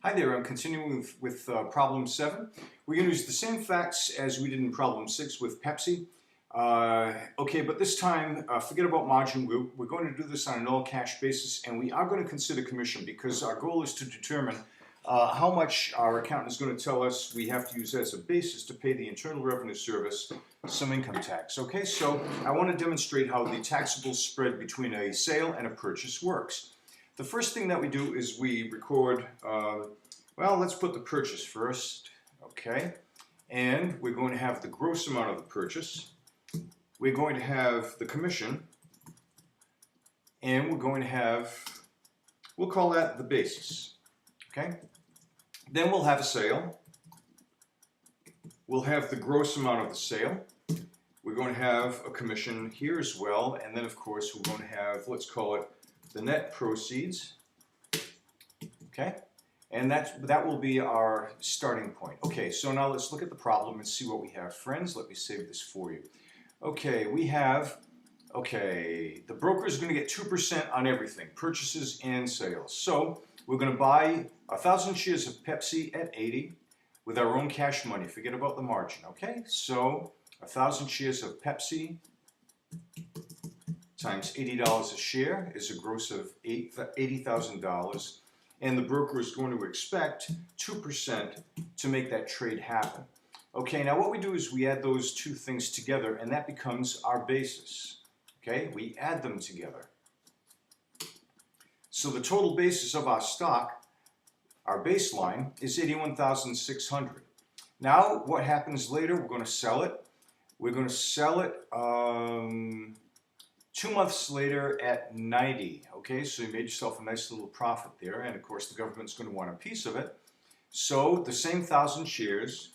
Hi there, I'm continuing with problem 7. We're going to use the same facts as we did in problem 6 with Pepsi. Okay, but this time, forget about margin. We're going to do this on an all-cash basis, and we are going to consider commission because our goal is to determine how much our accountant is going to tell us we have to use as a basis to pay the Internal Revenue Service some income tax. Okay, so I want to demonstrate how the taxable spread between a sale and a purchase works. The first thing that we do is we record, well, let's put the purchase first, okay? And we're going to have the gross amount of the purchase. We're going to have the commission. And we're going to have, we'll call that the basis, okay? Then we'll have a sale. We'll have the gross amount of the sale. We're going to have a commission here as well. And then, of course, we're going to have, let's call it the net proceeds, okay? And that will be our starting point. Okay, so now let's look at the problem and see what we have. Friends, let me save this for you. Okay, we have, okay, the broker is going to get 2% on everything, purchases and sales. So we're going to buy 1,000 shares of Pepsi at 80 with our own cash money. Forget about the margin, okay? So 1,000 shares of Pepsi times $80 a share is a gross of $80,000, and the broker is going to expect 2% to make that trade happen. Okay, now what we do is we add those two things together, and that becomes our basis. Okay, we add them together. So the total basis of our stock, our baseline, is $81,600. Now what happens later? We're going to sell it. We're going to sell it 2 months later at 90, okay, so you made yourself a nice little profit there, and of course the government's going to want a piece of it. So the same 1,000 shares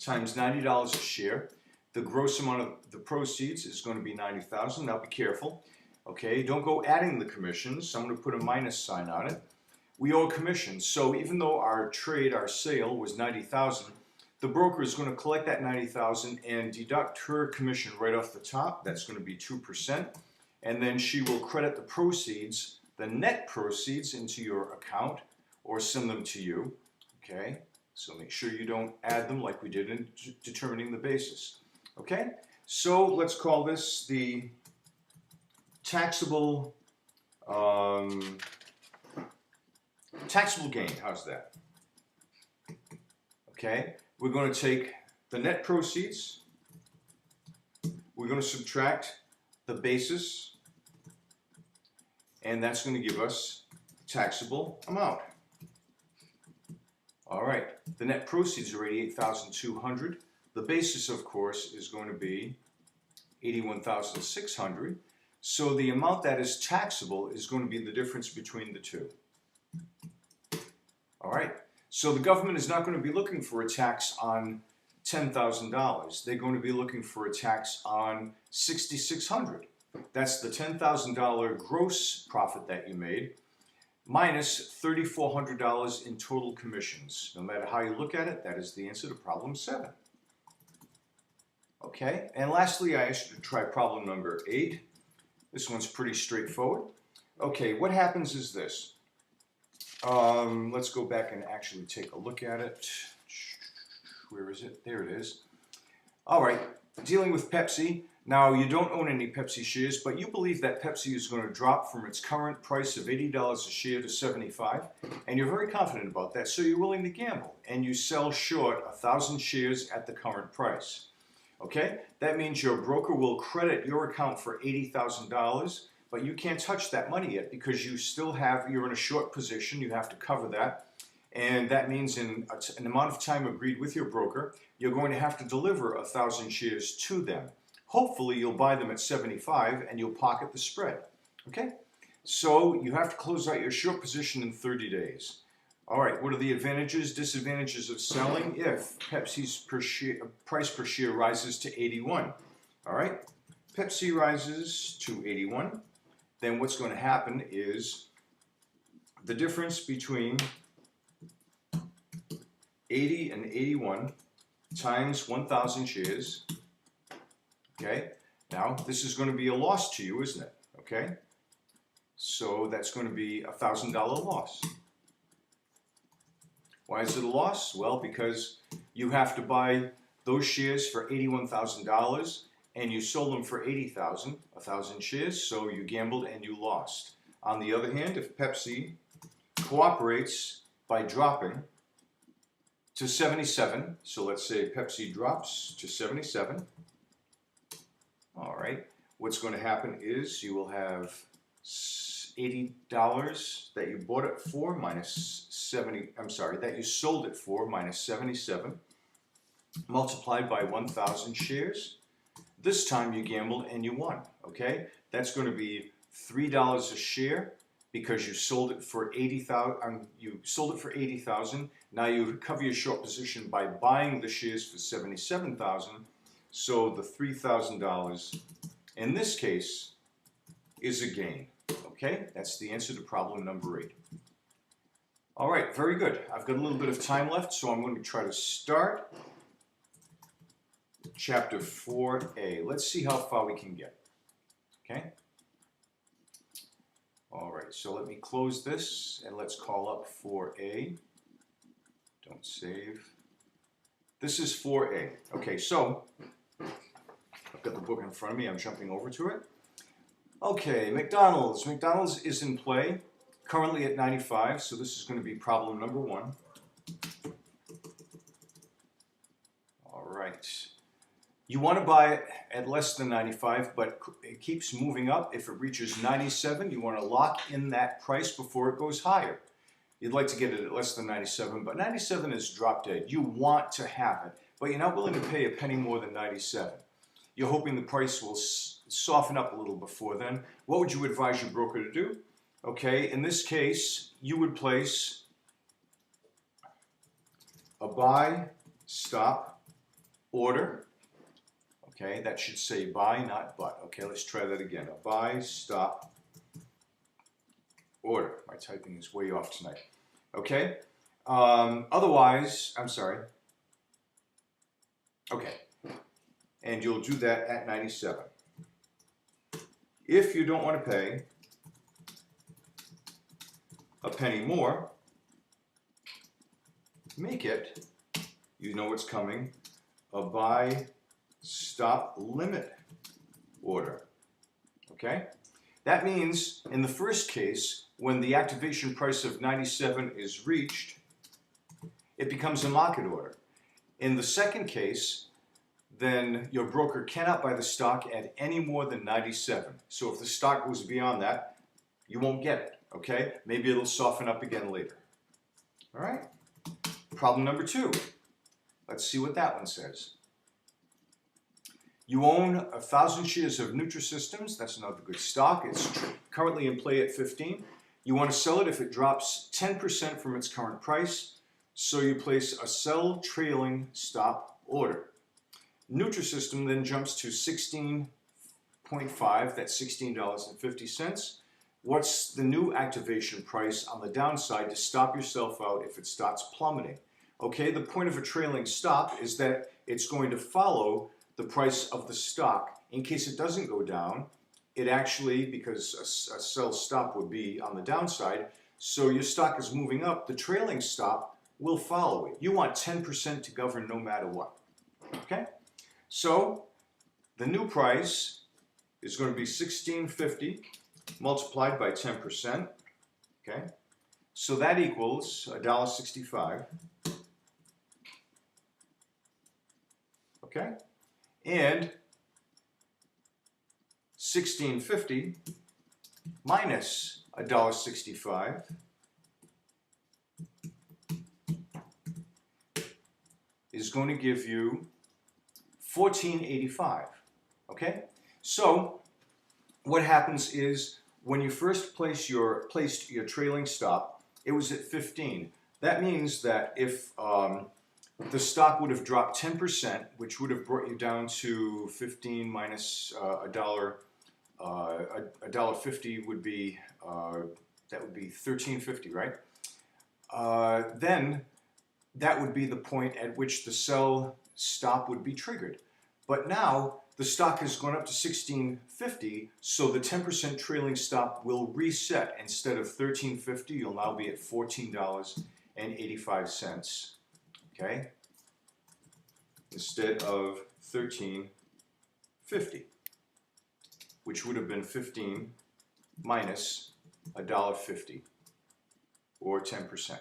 times $90 a share, the gross amount of the proceeds is going to be $90,000. Now be careful, okay, don't go adding the commissions. I'm going to put a minus sign on it. We owe commissions, so even though our trade, our sale was $90,000, the broker is going to collect that $90,000 and deduct her commission right off the top. That's going to be 2%. And then she will credit the proceeds, the net proceeds, into your account or send them to you. Okay? So make sure you don't add them like we did in determining the basis. Okay? So let's call this the taxable gain. How's that? Okay? We're going to take the net proceeds, we're going to subtract the basis, and that's going to give us the taxable amount. All right, the net proceeds are $88,200. The basis, of course, is going to be $81,600. So the amount that is taxable is going to be the difference between the two. All right. So the government is not going to be looking for a tax on $10,000. They're going to be looking for a tax on $6,600. That's the $10,000 gross profit that you made, minus $3,400 in total commissions. No matter how you look at it, that is the answer to problem 7. Okay, and lastly, I asked you to try problem number 8. This one's pretty straightforward. Okay, what happens is this. Let's go back and actually take a look at it. Where is it? There it is. All right, dealing with Pepsi. Now, you don't own any Pepsi shares, but you believe that Pepsi is going to drop from its current price of $80 a share to $75, and you're very confident about that, so you're willing to gamble, and you sell short 1,000 shares at the current price. Okay? That means your broker will credit your account for $80,000, but you can't touch that money yet because you still have, you're in a short position, you have to cover that. And that means in an amount of time agreed with your broker, you're going to have to deliver 1,000 shares to them. Hopefully you'll buy them at 75 and you'll pocket the spread. Okay? So you have to close out your short position in 30 days. All right, what are the advantages, disadvantages of selling if Pepsi's price per share rises to 81? All right, Pepsi rises to 81. Then what's going to happen is the difference between 80 and 81 times 1,000 shares. Okay, now this is going to be a loss to you, isn't it? Okay, So that's going to be a $1,000 loss. Why is it a loss? Well, because you have to buy those shares for $81,000 and you sold them for $80,000, 1,000 shares, so you gambled and you lost. On the other hand, if Pepsi cooperates by dropping to 77, so let's say Pepsi drops to 77, all right, what's going to happen is you will have $80 that you bought it for minus 70, I'm sorry, that you sold it for minus 77, multiplied by 1,000 shares. This time you gambled and you won, okay? That's going to be $3 a share because you sold it for 80,000. You sold it for 80,000. Now you cover your short position by buying the shares for 77,000. So the $3,000 in this case is a gain. Okay, that's the answer to problem number 8. All right, very good. I've got a little bit of time left, so I'm going to try to start chapter 4a. Let's see how far we can get. Okay. All right, so let me close this and let's call up 4a. Don't save. This is 4a. Okay, so I've got the book in front of me. I'm jumping over to it. Okay, McDonald's. McDonald's is in play, currently at 95, so this is going to be problem number 1. All right. You want to buy it at less than 95, but it keeps moving up. If it reaches 97, you want to lock in that price before it goes higher. You'd like to get it at less than 97, but 97 is drop dead. You want to have it, but you're not willing to pay a penny more than 97. You're hoping the price will soften up a little before then. What would you advise your broker to do? Okay, in this case, you would place a buy, stop, order. Okay, that should say buy, not but. Okay, let's try that again. A buy, stop, order. My typing is way off tonight. Okay, otherwise, I'm sorry. Okay, and you'll do that at 97. If you don't want to pay a penny more, make it, you know what's coming, a buy, stop, limit order. Okay? That means in the first case, when the activation price of 97 is reached, it becomes a market order. In the second case, then your broker cannot buy the stock at any more than 97. So if the stock goes beyond that, you won't get it, okay? Maybe it'll soften up again later. All right? Problem number 2. Let's see what that one says. You own 1,000 shares of Nutrisystems. That's another good stock. It's currently in play at 15. You want to sell it if it drops 10% from its current price. So you place a sell trailing stop order. Nutrisystem then jumps to 16.5, that's $16.50. What's the new activation price on the downside to stop yourself out if it starts plummeting? Okay, the point of a trailing stop is that it's going to follow the price of the stock. In case it doesn't go down, it actually, because a sell stop would be on the downside, so your stock is moving up, the trailing stop will follow it. You want 10% to govern no matter what. Okay? So the new price is going to be $16.50 multiplied by 10%. Okay? So that equals $1.65. Okay? And $16.50 minus $1.65 is going to give you $14.85. Okay? So what happens is when you first placed your trailing stop, it was at 15. That means that if the stock would have dropped 10%, which would have brought you down to 15 minus $1.50 would be that would be $13.50, right? Then that would be the point at which the sell stop would be triggered. But now the The stock has gone up to 16.50, so the 10% trailing stop will reset. Instead of $13.50, you'll now be at $14.85. Okay? Instead of $13.50, which would have been 15 minus $1.50, or 10%.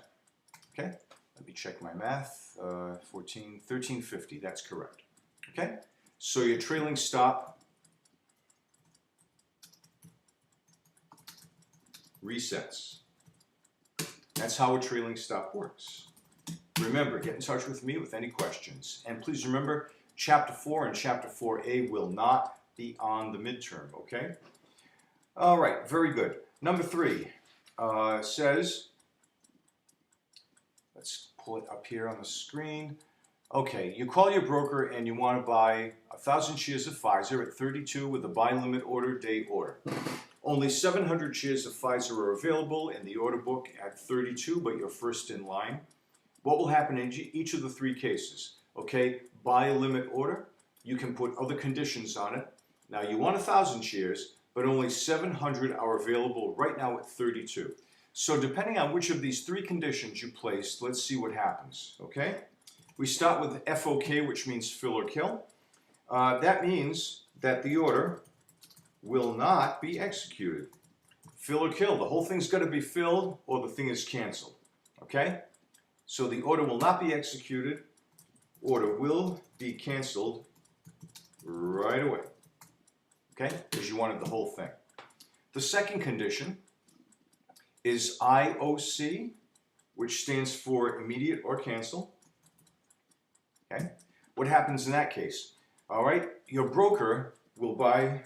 Okay? Let me check my math. $13.50, that's correct. Okay? So your trailing stop resets. That's how a trailing stop works. Remember, get in touch with me with any questions. And please remember, Chapter 4 and Chapter 4A will not be on the midterm, okay? All right, very good. Number 3 says, let's pull it up here on the screen. Okay, you call your broker and you want to buy 1,000 shares of Pfizer at 32 with a buy limit order day order. Only 700 shares of Pfizer are available in the order book at 32, but you're first in line. What will happen in each of the 3 cases? Okay, buy limit order, you can put other conditions on it. Now you want 1,000 shares, but only 700 are available right now at 32. So depending on which of these 3 conditions you placed, let's see what happens, okay? We start with FOK, which means fill or kill. That means that the order will not be executed. Fill or kill, the whole thing's got to be filled or the thing is canceled, okay? So the order will not be executed, order will be canceled right away, okay? Because you wanted the whole thing. The second condition is IOC, which stands for immediate or cancel. Okay, what happens in that case? All right, your broker will buy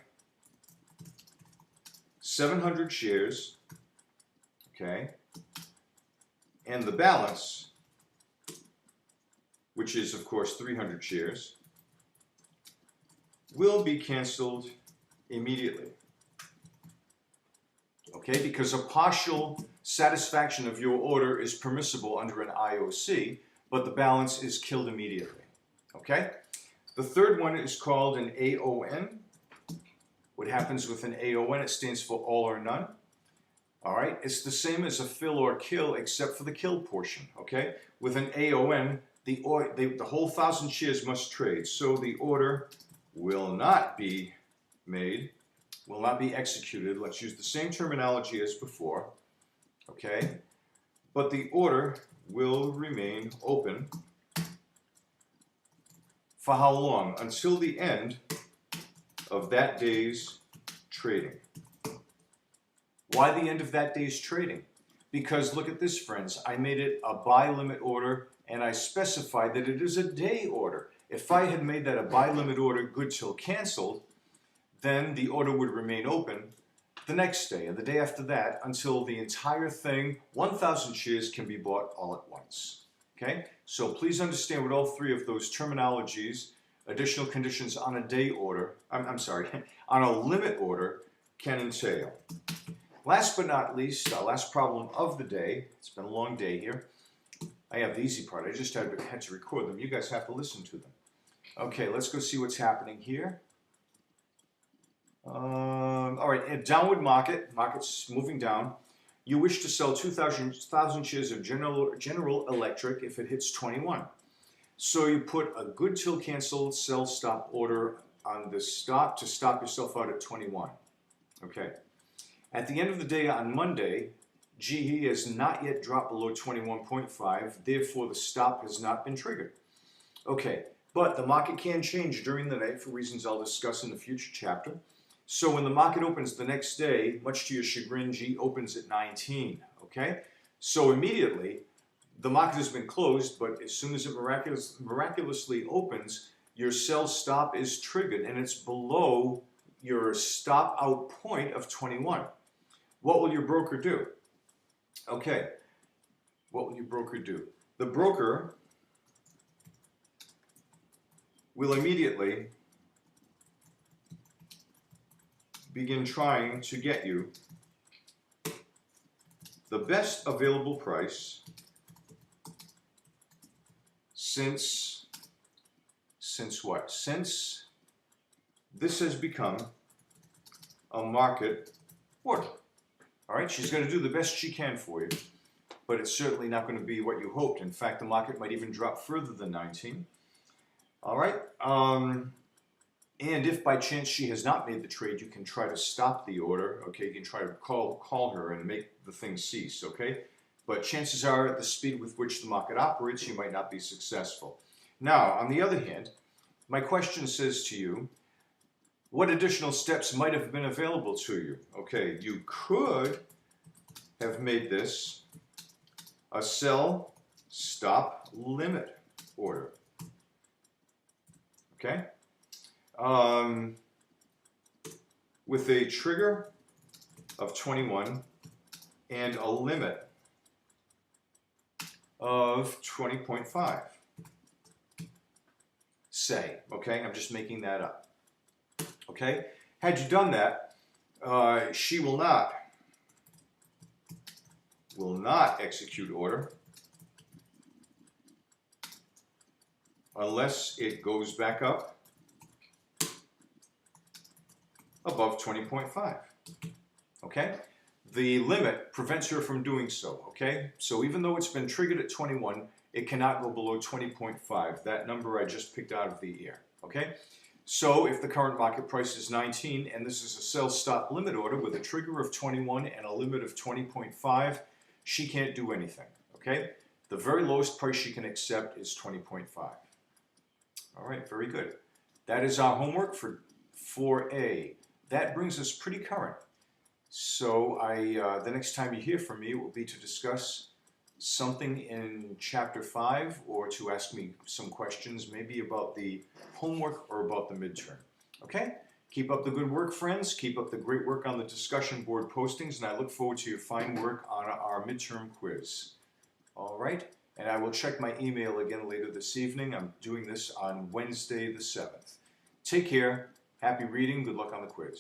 700 shares, okay, and the balance, which is of course 300 shares, will be canceled immediately. Okay, because a partial satisfaction of your order is permissible under an IOC, but the balance is killed immediately. Okay? The third one is called an AON. What happens with an AON? It stands for all or none. All right? It's the same as a fill or kill, except for the kill portion. Okay? With an AON, the whole 1,000 shares must trade. So the order will not be made, will not be executed. Let's use the same terminology as before. Okay? But the order will remain open for how long? Until the end of that day's trading. Why the end of that day's trading? Because look at this, friends. I made it a buy limit order and I specified that it is a day order. If I had made that a buy limit order good till canceled, then the order would remain open the next day and the day after that until the entire thing, 1,000 shares, can be bought all at once. Okay? So please understand what all 3 of those terminologies, additional conditions on a day order, I'm sorry, on a limit order, can entail. Last but not least, our last problem of the day. It's been a long day here. I have the easy part. I just had to record them. You guys have to listen to them. Okay, let's go see what's happening here. All right, a downward market's moving down. You wish to sell 2,000 shares of General Electric if it hits 21. So you put a good till canceled sell stop order on the stop to stop yourself out at 21. Okay. At the end of the day on Monday, GE has not yet dropped below 21.5, therefore the stop has not been triggered. Okay, but the market can change during the night for reasons I'll discuss in the future chapter. So when the market opens the next day, much to your chagrin, G opens at 19, okay? So immediately, the market has been closed, but as soon as it miraculously opens, your sell stop is triggered and it's below your stop out point of 21. What will your broker do? Okay, what will your broker do? The broker will immediately begin trying to get you the best available price since what? Since this has become a market order. All right, she's going to do the best she can for you, but it's certainly not going to be what you hoped. In fact, the market might even drop further than 19. All right, and if by chance she has not made the trade, you can try to stop the order. Okay, you can try to call her and make the thing cease. Okay, but chances are, at the speed with which the market operates, you might not be successful. Now, on the other hand, my question says to you, what additional steps might have been available to you? Okay, you could have made this a sell stop limit order. Okay, with a trigger of 21 and a limit of 20.5. Say, okay, I'm just making that up. Okay, had you done that, she will not execute order unless it goes back up above 20.5. Okay, the limit prevents her from doing so. Okay, so even though it's been triggered at 21, it cannot go below 20.5. That number I just picked out of the air. Okay. So if the current market price is 19 and this is a sell stop limit order with a trigger of 21 and a limit of 20.5, she can't do anything, okay? The very lowest price she can accept is 20.5. All right, very good. That is our homework for 4A. That brings us pretty current. So the next time you hear from me, it will be to discuss something in chapter 5 or to ask me some questions maybe about the homework or about the midterm. Okay? Keep up the good work, friends. Keep up the great work on the discussion board postings, and I look forward to your fine work on our midterm quiz. All right? And I will check my email again later this evening. I'm doing this on Wednesday the 7th. Take care. Happy reading. Good luck on the quiz.